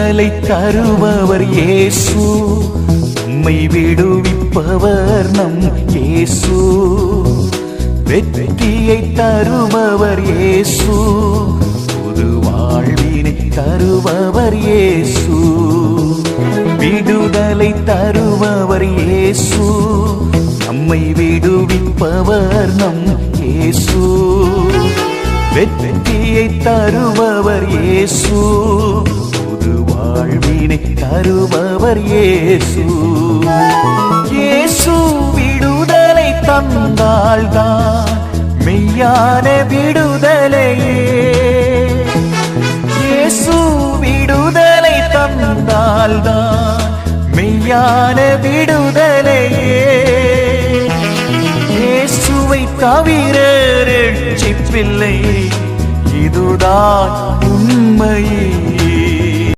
விடுதலை தருபவர் இயேசு, நம்மை விடுவிப்பவர் நம் இயேசு. வெற்றியை தருபவர் இயேசு, புது வாழ்வினை தருபவர் இயேசு. விடுதலை தருபவர் இயேசு, நம்மை விடுவிப்பவர் நம் இயேசு. வெற்றியை தருபவர் இயேசு, புது வாழ்வினை தருபவர் இயேசு. இயேசு விடுதலை தந்தால்தான் மெய்யான விடுதலையே. இயேசு விடுதலை தந்தால்தான் மெய்யான விடுதலையே. இயேசுவை தவிர ரட்சிப்பில்லை, இதுதான் உண்மையே.